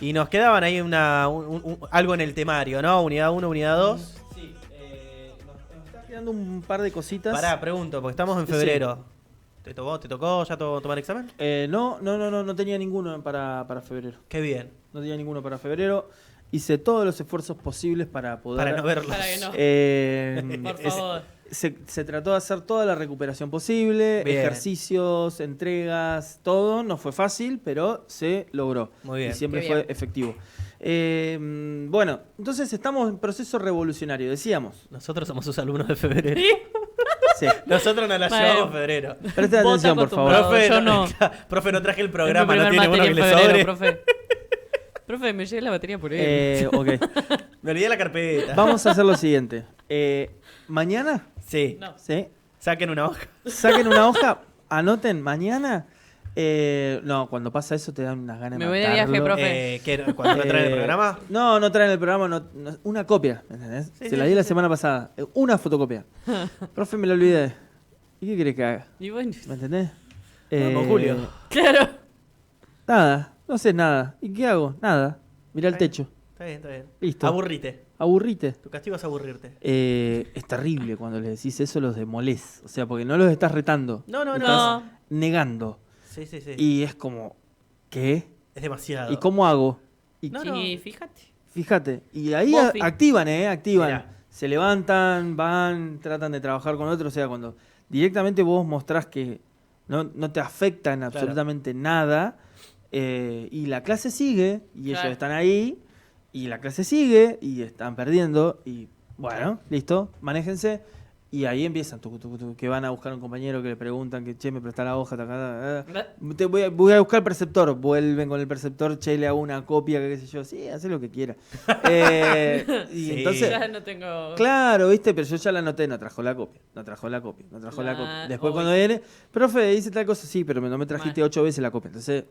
Y nos quedaban ahí algo en el temario, ¿no? Unidad 1, unidad 2. Sí, nos está quedando un par de cositas. Pará, pregunto, porque estamos en febrero. Sí. ¿Te tocó ya tomar examen? No tenía ninguno para febrero. Qué bien. No tenía ninguno para febrero. Hice todos los esfuerzos posibles para poder... Para no verlos. Para que no. Por favor. Se trató de hacer toda la recuperación posible, Bien. ejercicios, entregas, todo. No fue fácil, pero se logró. Muy bien. Y siempre Qué fue bien. efectivo. Bueno, entonces estamos en proceso revolucionario, decíamos. Nosotros somos sus alumnos de febrero. Sí. Nosotros nos la Bueno. llevamos en febrero. Presten Vos atención, por favor. acostumbrado. Yo no. Profe, no traje el Es mi programa, no primer tiene uno materia que en le febrero, sobre. profe. Profe, me llevé la batería por él. Ok. Me olvidé la carpeta. Vamos a hacer lo siguiente. Mañana, Sí. No. ¿sí? Saquen una hoja. Saquen una hoja, anoten mañana. No, cuando pasa eso te dan unas ganas de Me voy de matarlo. viaje, profe. ¿Cuándo traen el programa? No traen el programa, una copia, ¿entendés? Sí, Se la di la semana pasada. Una fotocopia. Profe, me la olvidé. ¿Y qué querés que haga? Y bueno, ¿Me entendés? Vamos, Julio. claro. Nada, no sé nada. ¿Y qué hago? Nada. Mirá el Está bien. techo. Está bien. Listo. Aburrite. Aburrite. Tu castigo es aburrirte. Es terrible cuando les decís eso, los demolés. O sea, porque no los estás retando. No. Estás negando. Sí. Y es como, ¿qué? Es demasiado. ¿Y cómo hago? Y No, Sí, fíjate. fíjate. Y ahí Buffy. activan. Mirá. Se levantan, van, tratan de trabajar con otros. O sea, cuando directamente vos mostrás que no te afecta en absolutamente nada. Y la clase sigue. Y Claro. ellos están ahí. Y la clase sigue. Y están perdiendo. Y bueno, listo. Manéjense. Y ahí empiezan, que van a buscar a un compañero que le preguntan que, che, me presta la hoja, voy a buscar el preceptor, vuelven con el preceptor, che, le hago una copia, que qué sé yo, sí, hace lo que quiera. Y Sí. entonces, Ya no tengo. claro, viste, pero yo ya la anoté, no trajo la copia. Después cuando viene, profe, hice tal cosa, sí, pero no me trajiste 8 veces la copia. Entonces,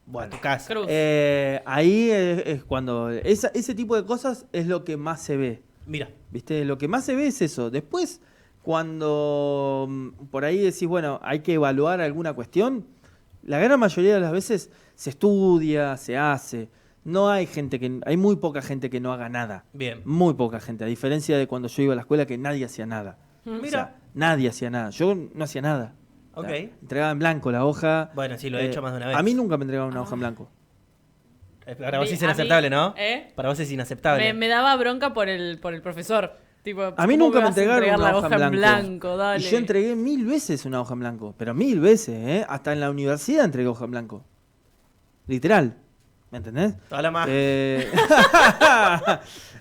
Bueno, tu casa. Cruz. ahí es cuando, ese tipo de cosas es lo que más se ve. Mira. ¿Viste? Lo que más se ve es eso. Después, cuando por ahí decís, bueno, hay que evaluar alguna cuestión, la gran mayoría de las veces se estudia, se hace. Hay muy poca gente que no haga nada. Bien. Muy poca gente, a diferencia de cuando yo iba a la escuela que nadie hacía nada. Mira. O sea, nadie hacía nada. Yo no hacía nada. O sea, Ok. entregaba en blanco la hoja. Bueno, sí, lo he hecho más de una vez. A mí nunca me entregaban una hoja en blanco. Para vos es A mí- inaceptable, ¿no? ¿Eh? Para vos es inaceptable. Me daba bronca por el profesor. Tipo, A mí ¿cómo nunca me vas a entregaron entregar una la hoja en blanco. dale. Y yo entregué 1000 veces una hoja en blanco. Pero 1000 veces, ¿eh? Hasta en la universidad entregué hoja en blanco. Literal. ¿Me entendés? Toda la más.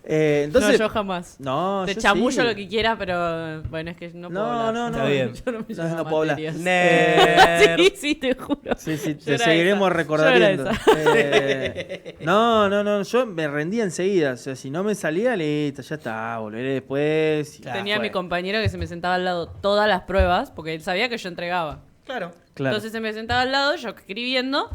Entonces, No, yo jamás. no, Te yo chamullo sí. lo que quieras, pero bueno, es que no puedo No, hablar. no, no. Está bien. Yo no me No, llevo no puedo hablar. materias. Nerd. Sí, te juro. Sí, Yo te era seguiremos esa. recordando. Yo No, yo me rendía enseguida. O sea, si no me salía, listo, ya está, volveré después. Claro. Tenía a fue. mi compañero que se me sentaba al lado todas las pruebas, porque él sabía que yo entregaba. Claro. Claro. Entonces se me sentaba al lado, yo escribiendo,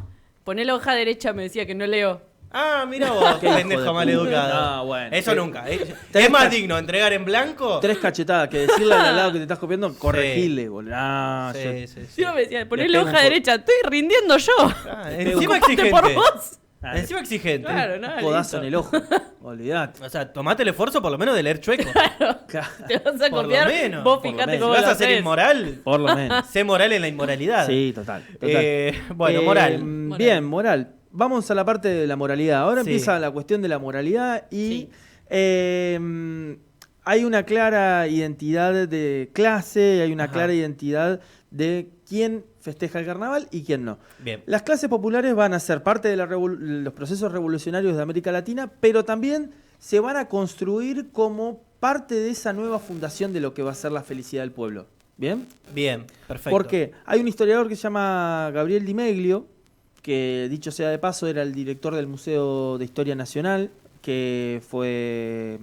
poné la hoja derecha, me decía que no leo. Ah, mira vos, Qué hijo pendejo de mal puta. educado. No, bueno. Eso nunca. Tenés Es más que- digno entregar en blanco. 3 cachetadas que decirle al lado que te estás copiando, corregirle, boludo. No, Sí, yo- sí. Yo me decía, poné Le la pego hoja un derecha, estoy rindiendo yo. Ah, pego encima Ocupate exigente. por vos. Ah, Encima exigente. Claro, no, codazo listo. en el ojo. Olvidate. O sea, tomate el esfuerzo por lo menos de leer chueco. Claro, Te vas a Por lo copiar, menos, vos por lo fijate menos. Si cómo vas lo a ser haces. inmoral, por lo menos. sé moral en la inmoralidad. Sí, total. Bueno, moral. Bien, moral. Vamos a la parte de la moralidad. Ahora Sí. empieza la cuestión de la moralidad y Sí. hay una clara identidad de clase, hay una Ajá. clara identidad de quién festeja el carnaval y quién no. Bien. Las clases populares van a ser parte de los procesos revolucionarios de América Latina, pero también se van a construir como parte de esa nueva fundación de lo que va a ser la felicidad del pueblo. ¿Bien? Bien, perfecto. Porque hay un historiador que se llama Gabriel Di Meglio, que dicho sea de paso era el director del Museo de Historia Nacional, que fue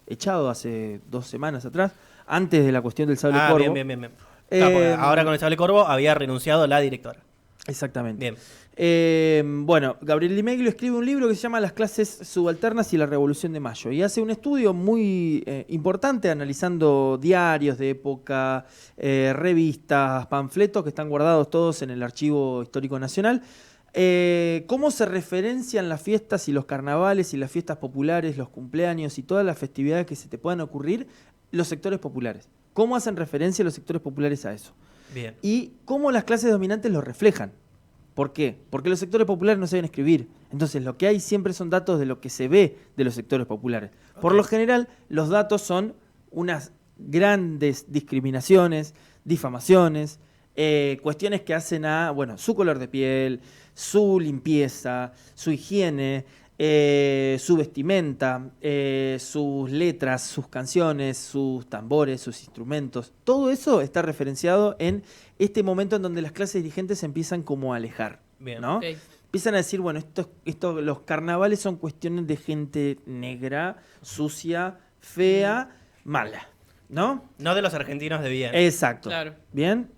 echado hace 2 semanas atrás, antes de la cuestión del sable corvo. bien. Claro, porque ahora con el sable corvo había renunciado la directora. Exactamente. Bien. Bueno, Gabriel Di Meglio escribe un libro que se llama Las clases subalternas y la Revolución de Mayo y hace un estudio muy importante analizando diarios de época, revistas, panfletos que están guardados todos en el Archivo Histórico Nacional, cómo se referencian las fiestas y los carnavales y las fiestas populares, los cumpleaños y todas las festividades que se te puedan ocurrir, los sectores populares. ¿Cómo hacen referencia los sectores populares a eso? Bien. Y cómo las clases dominantes lo reflejan. ¿Por qué? Porque los sectores populares no saben escribir. Entonces, lo que hay siempre son datos de lo que se ve de los sectores populares. Por lo general, los datos son unas grandes discriminaciones, difamaciones, cuestiones que hacen a, bueno, su color de piel, su limpieza, su higiene, su vestimenta, sus letras, sus canciones, sus tambores, sus instrumentos. Todo eso está referenciado en este momento en donde las clases dirigentes se empiezan como a alejar. Bien. ¿No? Ok. Empiezan a decir, bueno, los carnavales son cuestiones de gente negra, sucia, fea, mala, ¿no? No de los argentinos de bien. Exacto. Claro. ¿Bien?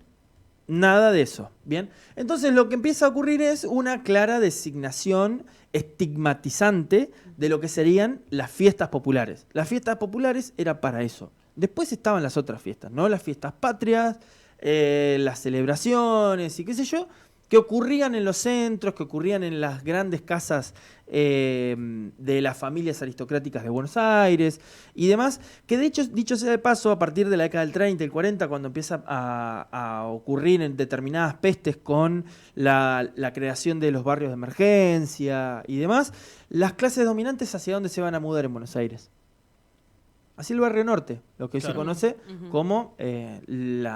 Nada de eso. ¿Bien? Entonces lo que empieza a ocurrir es una clara designación estigmatizante de lo que serían las fiestas populares. Las fiestas populares era para eso. Después estaban las otras fiestas, ¿no? Las fiestas patrias, las celebraciones y qué sé yo, que ocurrían en los centros, que ocurrían en las grandes casas de las familias aristocráticas de Buenos Aires y demás, que de hecho, dicho sea de paso, a partir de la década del 30 y el 40, cuando empieza a ocurrir en determinadas pestes con la creación de los barrios de emergencia y demás, las clases dominantes hacia dónde se van a mudar en Buenos Aires. Hacia el barrio norte, lo que hoy se Claro. conoce Ujú. como el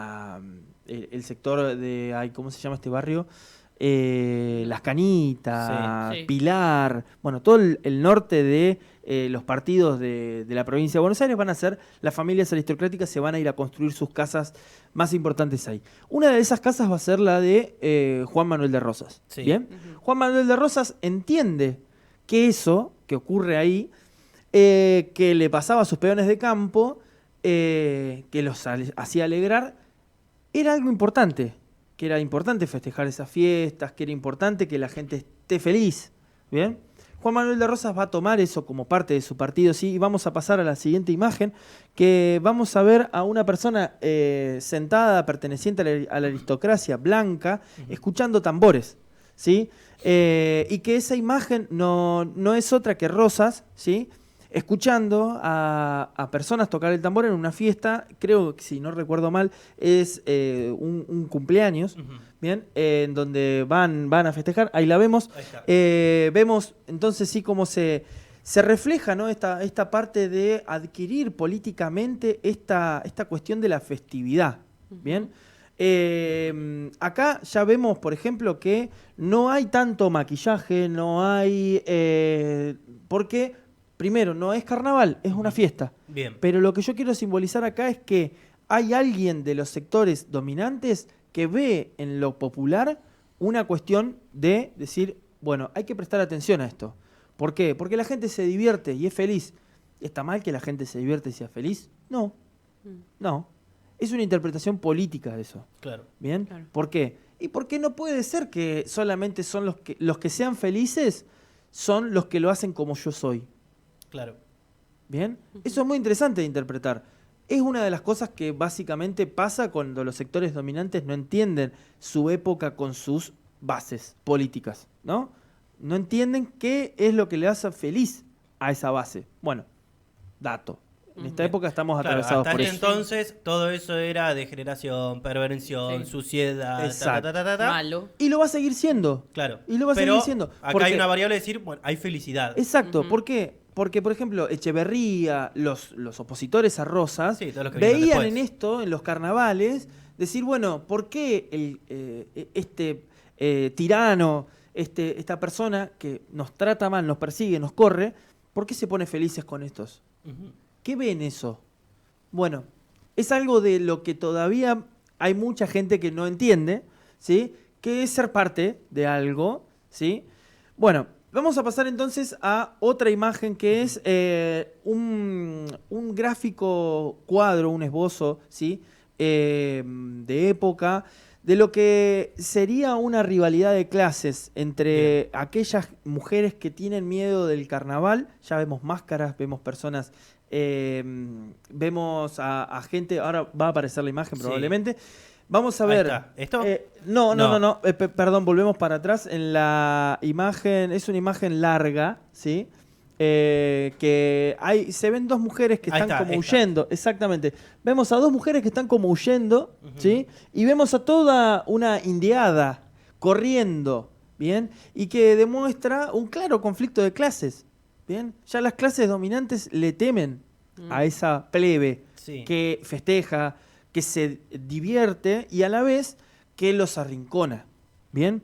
sector de, ay, ¿cómo se llama este barrio? Las Canitas, Sí. Sí. Pilar, bueno, todo el norte de los partidos de la provincia de Buenos Aires van a ser, las familias aristocráticas se van a ir a construir sus casas más importantes ahí. Una de esas casas va a ser la de Juan Manuel de Rosas. Sí. ¿Bien? Ujú. Juan Manuel de Rosas entiende que eso que ocurre ahí, que le pasaba a sus peones de campo, que los hacía alegrar, era algo importante, que era importante festejar esas fiestas, que era importante que la gente esté feliz. ¿Bien? Juan Manuel de Rosas va a tomar eso como parte de su partido, ¿sí? Y vamos a pasar a la siguiente imagen, que vamos a ver a una persona sentada, perteneciente a la aristocracia blanca, escuchando tambores, ¿sí? Y que esa imagen no es otra que Rosas, ¿sí? Escuchando a personas tocar el tambor en una fiesta, creo que si no recuerdo mal, es un cumpleaños, Ujú. ¿bien? En donde van a festejar, ahí la vemos. Ahí está. Vemos entonces sí cómo se refleja, ¿no? esta parte de adquirir políticamente esta cuestión de la festividad, ¿bien? Acá ya vemos, por ejemplo, que no hay tanto maquillaje, no hay... porque... Primero, no es carnaval, es una fiesta. Bien. Pero lo que yo quiero simbolizar acá es que hay alguien de los sectores dominantes que ve en lo popular una cuestión de decir, bueno, hay que prestar atención a esto. ¿Por qué? Porque la gente se divierte y es feliz. ¿Está mal que la gente se divierte y sea feliz? No, no. Es una interpretación política de eso. Claro. ¿Bien? Claro. ¿Por qué? Y porque no puede ser que solamente son los que sean felices son los que lo hacen como yo soy. Claro. ¿Bien? Eso es muy interesante de interpretar. Es una de las cosas que básicamente pasa cuando los sectores dominantes no entienden su época con sus bases políticas, ¿no? No entienden qué es lo que le hace feliz a esa base. Bueno, dato. En esta Bien. época estamos Claro, atravesados hasta por este eso. entonces todo eso era degeneración, perversión, Sí. suciedad, Exacto. Malo. Y lo va a seguir siendo. Claro. Y lo va a Pero seguir siendo. acá Porque- hay una variable de decir, bueno, hay felicidad. Exacto. Ujú. ¿Por qué? Porque, por ejemplo, Echeverría, los opositores a Rosas, Sí, todos los que vinieron veían después. en esto, en los carnavales, decir, bueno, ¿por qué este tirano, esta persona que nos trata mal, nos persigue, nos corre, ¿por qué se pone felices con estos? Ujú. ¿Qué ven eso? Bueno, es algo de lo que todavía hay mucha gente que no entiende, ¿sí? Que es ser parte de algo, ¿sí? Bueno, vamos a pasar entonces a otra imagen que es un gráfico cuadro, un esbozo, ¿sí? De época, de lo que sería una rivalidad de clases entre aquellas mujeres que tienen miedo del carnaval. Ya vemos máscaras, vemos personas, vemos a gente, ahora va a aparecer la imagen Sí. probablemente, Vamos a Ahí ver. está. ¿Esto? No. Perdón, volvemos para atrás. En la imagen, es una imagen larga, ¿sí? Que se ven dos mujeres que Ahí están está, como esta. huyendo. Exactamente. Vemos a dos mujeres que están como huyendo, ¿sí? Y vemos a toda una indiada corriendo, ¿bien? Y que demuestra un claro conflicto de clases, ¿bien? Ya las clases dominantes le temen a esa plebe Sí. que festeja, que se divierte y a la vez que los arrincona, ¿bien?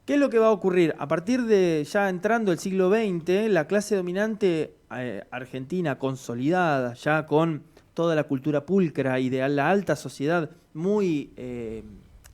¿Qué es lo que va a ocurrir? A partir de ya entrando el siglo XX, la clase dominante argentina consolidada, ya con toda la cultura pulcra y de la alta sociedad muy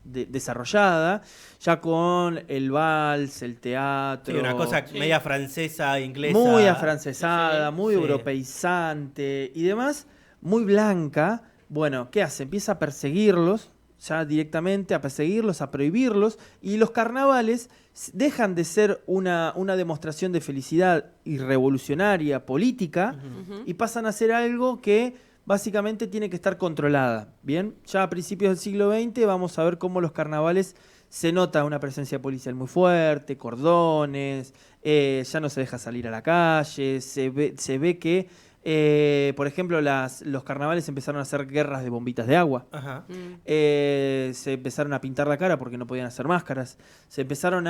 desarrollada, ya con el vals, el teatro... Sí, una cosa media francesa, inglesa. Muy afrancesada, muy Sí. europeizante y demás, muy blanca. Bueno, ¿qué hace? Empieza a perseguirlos, ya directamente, a perseguirlos, a prohibirlos, y los carnavales dejan de ser una demostración de felicidad y revolucionaria, política, y pasan a ser algo que básicamente tiene que estar controlada. Bien, ya a principios del siglo XX vamos a ver cómo los carnavales se nota una presencia policial muy fuerte, cordones, ya no se deja salir a la calle, se ve que, por ejemplo, los carnavales empezaron a hacer guerras de bombitas de agua. Ajá. Se empezaron a pintar la cara porque no podían hacer máscaras. Se empezaron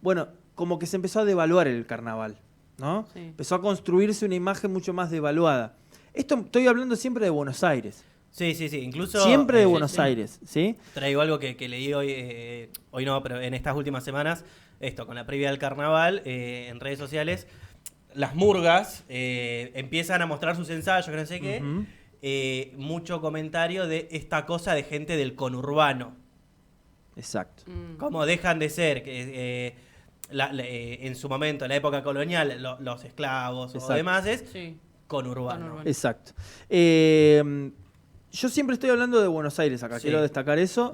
bueno, como que se empezó a devaluar el carnaval, ¿no? Sí. Empezó a construirse una imagen mucho más devaluada. Esto estoy hablando siempre de Buenos Aires. Sí. Incluso. Siempre de eh, Buenos Aires, ¿sí? Traigo algo que leí hoy no, pero en estas últimas semanas, esto, con la previa del carnaval, en redes sociales, las murgas empiezan a mostrar sus ensayos, que no sé qué, Ujú. mucho comentario de esta cosa de gente del conurbano. Exacto. Cómo dejan de ser, en su momento, en la época colonial, los esclavos Exacto. o demás, Sí. conurbano. Exacto. Yo siempre estoy hablando de Buenos Aires acá, Sí. quiero destacar eso.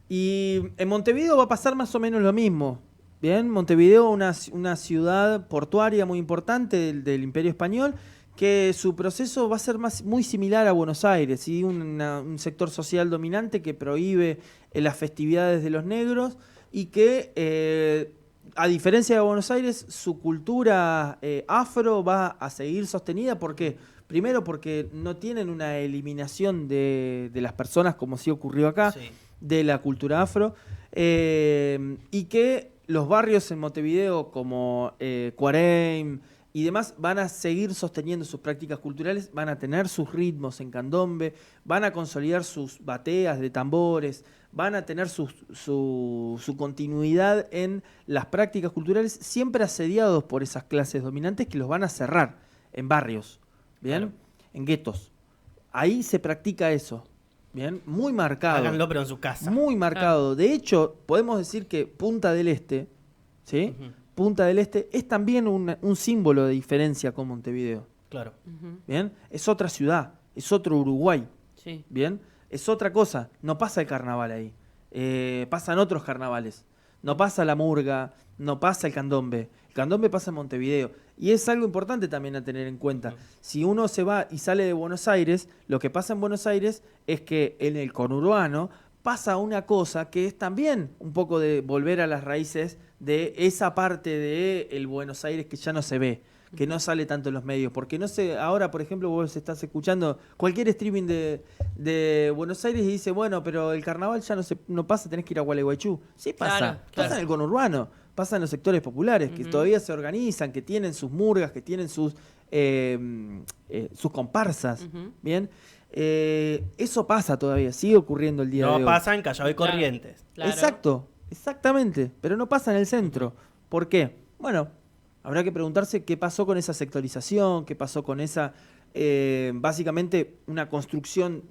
Y en Montevideo va a pasar más o menos lo mismo. Bien, Montevideo, una ciudad portuaria muy importante del Imperio Español, que su proceso va a ser muy similar a Buenos Aires, ¿sí? Un sector social dominante que prohíbe las festividades de los negros y que, a diferencia de Buenos Aires, su cultura afro va a seguir sostenida. ¿Por qué? Primero porque no tienen una eliminación de las personas como sí ocurrió acá, Sí. de la cultura afro, y que los barrios en Montevideo como Cuareim y demás van a seguir sosteniendo sus prácticas culturales, van a tener sus ritmos en candombe, van a consolidar sus bateas de tambores, van a tener su continuidad en las prácticas culturales, siempre asediados por esas clases dominantes que los van a cerrar en barrios, ¿bien? Claro. En guetos. Ahí se practica eso, ¿bien? Muy marcado. Háganlo, pero en su casa. Muy marcado. De hecho, podemos decir que Punta del Este, ¿sí? Ujú. Punta del Este es también un símbolo de diferencia con Montevideo, Claro. ¿bien? Es otra ciudad, es otro Uruguay, Sí. ¿bien? Es otra cosa. No pasa el carnaval ahí. Pasan otros carnavales. No pasa la murga, no pasa el candombe. El candombe pasa en Montevideo. Y es algo importante también a tener en cuenta. Si uno se va y sale de Buenos Aires, lo que pasa en Buenos Aires es que en el conurbano pasa una cosa que es también un poco de volver a las raíces de esa parte de el Buenos Aires que ya no se ve, que no sale tanto en los medios. Porque no sé, ahora por ejemplo vos estás escuchando cualquier streaming de Buenos Aires y dice, bueno, pero el carnaval ya no pasa, tenés que ir a Gualeguaychú. Sí pasa, Claro, pasa claro. en el conurbano, pasa en los sectores populares, que todavía se organizan, que tienen sus murgas, que tienen sus comparsas, ¿bien? Eso pasa todavía, sigue ocurriendo el día de No hoy. pasa en Callao y Claro. Corrientes. Claro. Exacto, exactamente, pero no pasa en el centro. ¿Por qué? Bueno, habrá que preguntarse qué pasó con esa sectorización, qué pasó con esa, básicamente, una construcción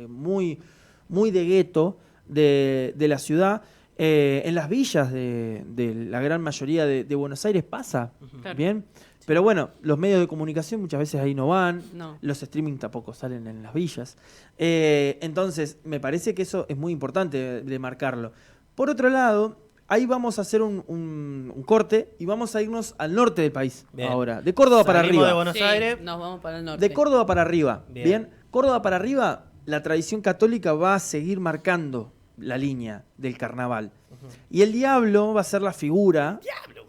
muy, muy de gueto de la ciudad. En las villas de la gran mayoría de Buenos Aires pasa, Claro. ¿bien? Pero bueno, los medios de comunicación muchas veces ahí no van, No. los streaming tampoco salen en las villas. Entonces, me parece que eso es muy importante de marcarlo. Por otro lado, ahí vamos a hacer un corte y vamos a irnos al norte del país Bien. ahora, de Córdoba para Salimos arriba. de Buenos Sí, Aires. nos vamos para el norte. De Córdoba para arriba, Bien. bien. Córdoba para arriba, la tradición católica va a seguir marcando la línea del carnaval. Y el diablo va a ser la figura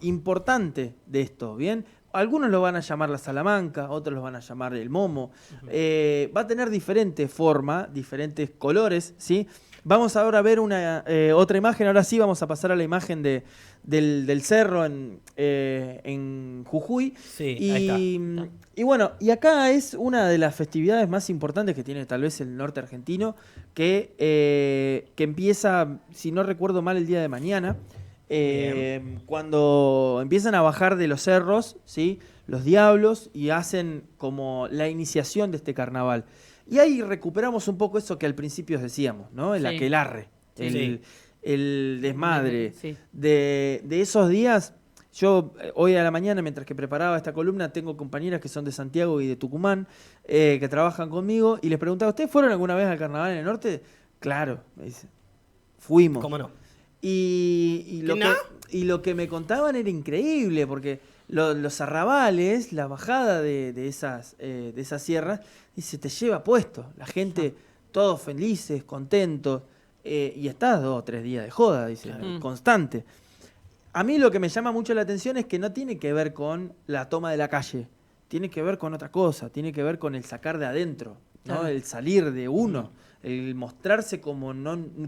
importante de esto, ¿bien? Algunos lo van a llamar la Salamanca, otros lo van a llamar el Momo. Va a tener diferentes formas, diferentes colores, ¿sí? Vamos ahora a ver otra imagen. Ahora sí vamos a pasar a la imagen del cerro en Jujuy. Sí, ahí está. Y bueno, y acá es una de las festividades más importantes que tiene tal vez el norte argentino, que empieza, si no recuerdo mal, el día de mañana. Cuando empiezan a bajar de los cerros, ¿sí? Los diablos, y hacen como la iniciación de este carnaval. Y ahí recuperamos un poco eso que al principio decíamos, ¿no? El aquelarre, el desmadre. Sí. De esos días, yo hoy a la mañana, mientras que preparaba esta columna, tengo compañeras que son de Santiago y de Tucumán, que trabajan conmigo, y les preguntaba, ¿ustedes fueron alguna vez al carnaval en el norte? Claro, me dice, fuimos. ¿Cómo no? Y lo que me contaban era increíble, porque los arrabales, la bajada de esas sierras, dice, te lleva puesto. La gente, todos felices, contentos, y estás 2 o 3 días de joda, dice, constante. A mí lo que me llama mucho la atención es que no tiene que ver con la toma de la calle, tiene que ver con otra cosa, tiene que ver con el sacar de adentro, ¿no? Claro. El salir de uno, el mostrarse como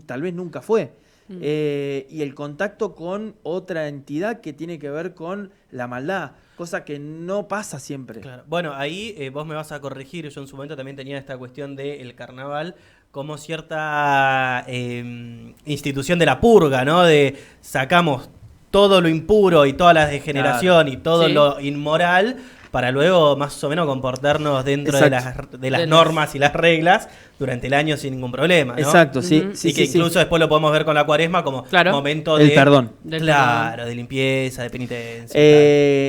tal vez nunca fue. Y el contacto con otra entidad que tiene que ver con la maldad, cosa que no pasa siempre. Claro. Bueno, ahí vos me vas a corregir, yo en su momento también tenía esta cuestión del carnaval como cierta institución de la purga, ¿no? De sacamos todo lo impuro y toda la degeneración y todo lo inmoral para luego más o menos comportarnos dentro de las normas y las reglas durante el año sin ningún problema, ¿no? Exacto, sí. Y que incluso después lo podemos ver con la cuaresma como momento el perdón. De limpieza, de penitencia.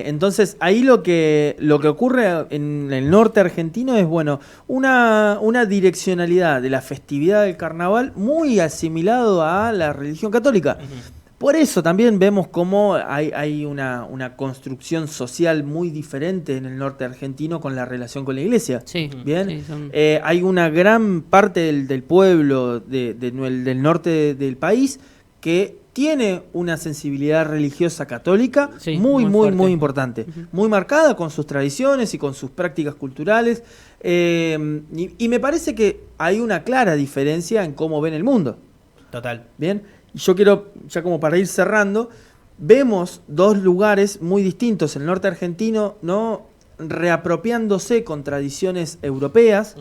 Entonces, ahí lo que ocurre en el norte argentino es, bueno, una direccionalidad de la festividad del carnaval muy asimilado a la religión católica. Por eso también vemos cómo hay una construcción social muy diferente en el norte argentino con la relación con la iglesia. Sí. Bien, Sí, hay una gran parte del pueblo del norte del país que tiene una sensibilidad religiosa católica muy importante, muy marcada con sus tradiciones y con sus prácticas culturales. Y me parece que hay una clara diferencia en cómo ven el mundo. Total. Bien. Yo quiero, ya como para ir cerrando, vemos 2 lugares muy distintos. El norte argentino, ¿no? Reapropiándose con tradiciones europeas,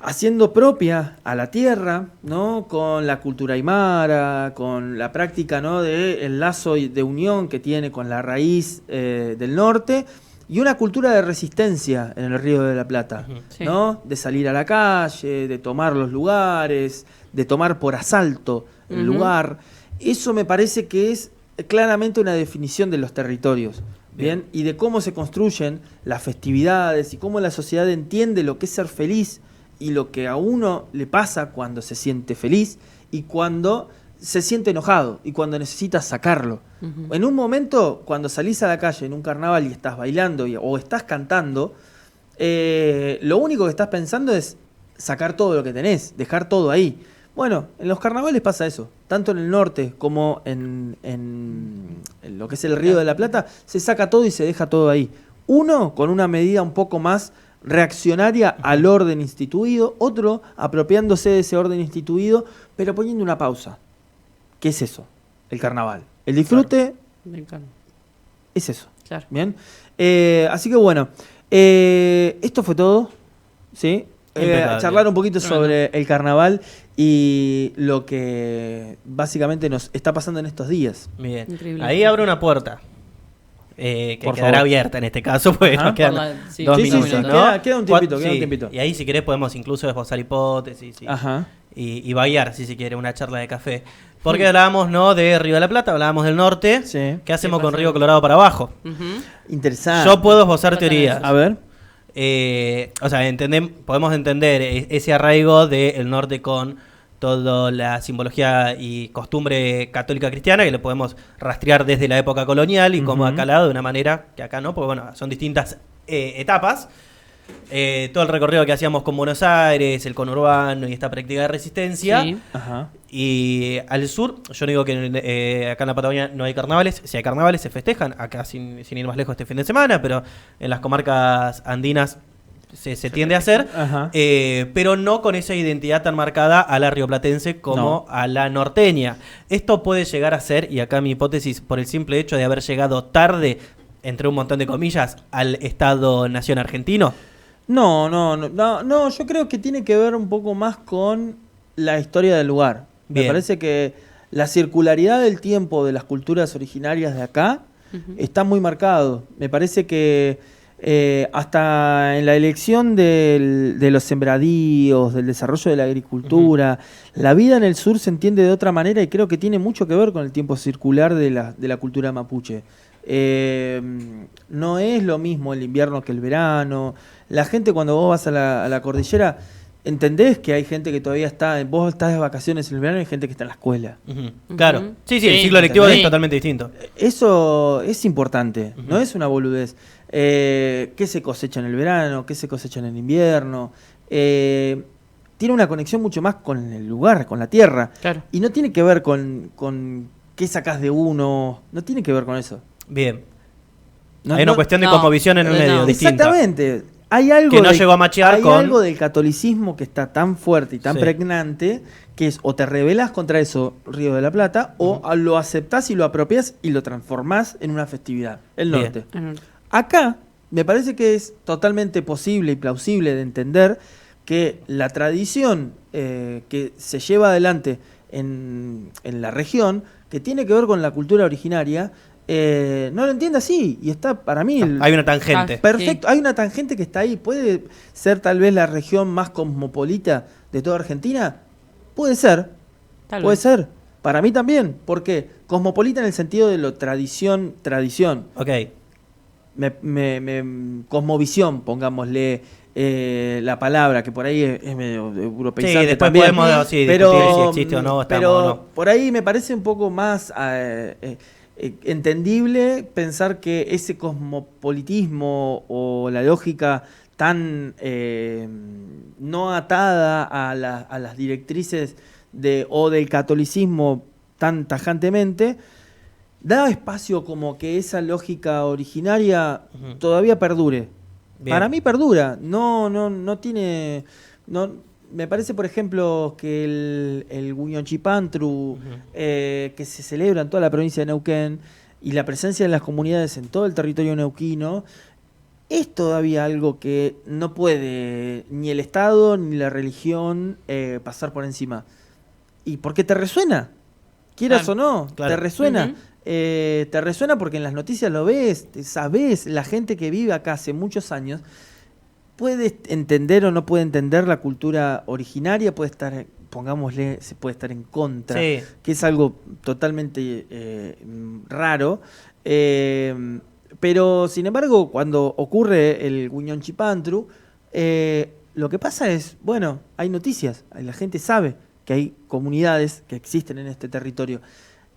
haciendo propia a la tierra, ¿no? Con la cultura aymara, con la práctica, ¿no? del lazo de unión que tiene con la raíz del norte, y una cultura de resistencia en el Río de la Plata, ¿no? De salir a la calle, de tomar los lugares, de tomar por asalto el lugar. Eso me parece que es claramente una definición de los territorios, ¿bien? Y de cómo se construyen las festividades y cómo la sociedad entiende lo que es ser feliz y lo que a uno le pasa cuando se siente feliz y cuando se siente enojado y cuando necesita sacarlo. En un momento, cuando salís a la calle en un carnaval y estás bailando o estás cantando, lo único que estás pensando es sacar todo lo que tenés, dejar todo ahí. Bueno, en los carnavales pasa eso, tanto en el norte como en lo que es el Río de la Plata, se saca todo y se deja todo ahí. Uno con una medida un poco más reaccionaria al orden instituido, otro apropiándose de ese orden instituido, pero poniendo una pausa. ¿Qué es eso? El carnaval. El disfrute es eso. Claro. Bien. Así que bueno, esto fue todo, ¿sí? Charlar un poquito sobre el carnaval y lo que básicamente nos está pasando en estos días. Bien. Increíble. Ahí abre una puerta. Que Por quedará favor. abierta en este caso, porque nos quedan Sí, 2 sí, minutos, sí, ¿no? Queda un tiempito, queda un tiempito. Y ahí, si querés, podemos incluso esbozar hipótesis y vaguear, si se quiere, una charla de café. Porque hablábamos, ¿no?, de Río de la Plata, hablábamos del norte. Sí. ¿Qué hacemos con Río Colorado para abajo? Interesante. Yo puedo esbozar teorías. A ver. O sea, podemos entender ese arraigo del norte con toda la simbología y costumbre católica cristiana, que lo podemos rastrear desde la época colonial y como ha calado de una manera que acá no, porque bueno, son distintas etapas. todo el recorrido que hacíamos con Buenos Aires, el conurbano y esta práctica de resistencia. Sí. Ajá. Y al sur, yo no digo que acá en la Patagonia no hay carnavales. Si hay carnavales, se festejan. Acá, sin ir más lejos, este fin de semana, pero en las comarcas andinas se tiende a hacer. Ajá. Pero no con esa identidad tan marcada a la rioplatense como a la norteña. Esto puede llegar a ser, y acá mi hipótesis, por el simple hecho de haber llegado tarde, entre un montón de comillas, al Estado-Nación argentino. No, yo creo que tiene que ver un poco más con la historia del lugar. Bien. Me parece que la circularidad del tiempo de las culturas originarias de acá está muy marcado. Me parece que hasta en la elección de los sembradíos, del desarrollo de la agricultura, la vida en el sur se entiende de otra manera y creo que tiene mucho que ver con el tiempo circular de la cultura mapuche. No es lo mismo el invierno que el verano. La gente, cuando vos vas a la cordillera, entendés que hay gente que todavía está, vos estás de vacaciones en el verano y hay gente que está en la escuela. Claro. Sí, el Sí, ciclo lectivo ¿entendés? es totalmente distinto. Eso es importante, no es una boludez. ¿Qué se cosecha en el verano? ¿Qué se cosecha en el invierno? Tiene una conexión mucho más con el lugar, con la tierra. Claro. Y no tiene que ver con qué sacás de uno, no tiene que ver con eso. Bien. No, Hay una no- cuestión de no, cosmovisión en el no. medio, distinta. Exactamente. Hay algo Que no llegó a machear hay con- algo del catolicismo que está tan fuerte y tan Sí. pregnante que es o te rebelás contra eso, Río de la Plata, o lo aceptás y lo apropiás y lo transformás en una festividad. El Bien. norte. Ah, no. Acá me parece que es totalmente posible y plausible de entender que la tradición que se lleva adelante en la región, que tiene que ver con la cultura originaria, no lo entiende así. Y está para mí... Hay una tangente. Perfecto, hay una tangente que está ahí. ¿Puede ser tal vez la región más cosmopolita de toda Argentina? Puede ser, Tal puede vez. ser. Para mí también. ¿Por qué? Cosmopolita en el sentido de lo tradición. Ok. Cosmovisión, pongámosle la palabra, que por ahí es medio europeizante Sí, después también. podemos discutir si existe o no, estamos pero o no. por ahí me parece un poco más entendible pensar que ese cosmopolitismo o la lógica tan no atada a las directrices o del catolicismo tan tajantemente, da espacio como que esa lógica originaria todavía perdure. Bien. Para mí perdura. No tiene... me parece, por ejemplo, que el Guñochipantru, que se celebra en toda la provincia de Neuquén, y la presencia de las comunidades en todo el territorio neuquino, es todavía algo que no puede ni el Estado ni la religión pasar por encima. ¿Y por qué te resuena? Quieras Claro. o no, Claro. te resuena. Ujú. Te resuena porque en las noticias lo ves, sabés, la gente que vive acá hace muchos años puede entender o no puede entender la cultura originaria, puede estar, pongámosle, se puede estar en contra, Sí. que es algo totalmente raro. Pero, sin embargo, cuando ocurre el Guñonchipantru, lo que pasa es, bueno, hay noticias, la gente sabe que hay comunidades que existen en este territorio.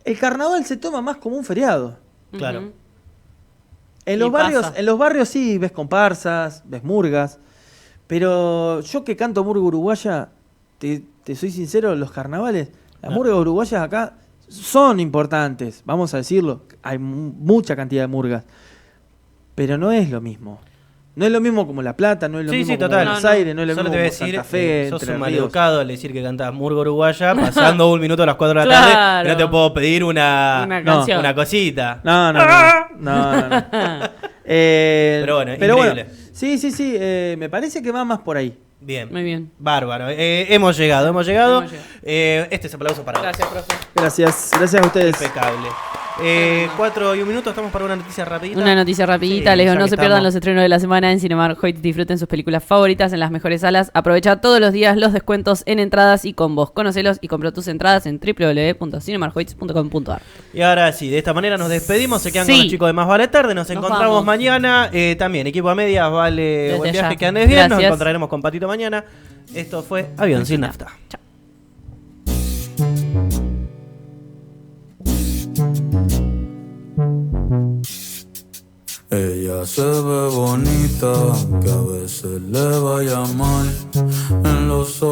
El carnaval se toma más como un feriado. Claro. Ujú. En Y los pasa. barrios sí ves comparsas, ves murgas, pero yo que canto murga uruguaya, te soy sincero, los carnavales, las murgas uruguayas acá son importantes, vamos a decirlo, hay mucha cantidad de murgas, pero no es lo mismo. No es lo mismo como La Plata, no es lo Sí, mismo sí, como total. Buenos No, no. Aires, no es lo Solo mismo te voy a como decir, Santa Fe, sos Entre un Ríos. maleducado al decir que cantás murga uruguaya, pasando un minuto a las 4 de la tarde, Claro. y no te puedo pedir una canción. una cosita. No. Pero bueno, increíble. Sí, me parece que va más por ahí. Bien. Muy bien. Bárbaro. Hemos llegado. Hemos llegado. Este es aplauso para vos. Gracias, profe. Gracias a ustedes. Impecable. 4 y un minuto, estamos para una noticia rapidita. Una noticia rapidita, Sí, les digo, ya no que se pierdan estamos. los estrenos de la semana en Cinemark Hoyt. Disfruten sus películas favoritas en las mejores salas. Aprovecha todos los días los descuentos en entradas y combos. Conocelos y compra tus entradas en www.cinemarkhoyts.com.ar. Y ahora sí, de esta manera nos despedimos. Se quedan Sí. con los chicos de Más Vale Tarde. Nos encontramos vamos. mañana. También, equipo a medias, vale. Desde Buen viaje, ya. que andes bien. Nos Gracias. encontraremos con Patito mañana. Esto fue Avión sin Nafta. Chao. Ella Ella se ve bonita, que a veces le vaya mal en los ojos.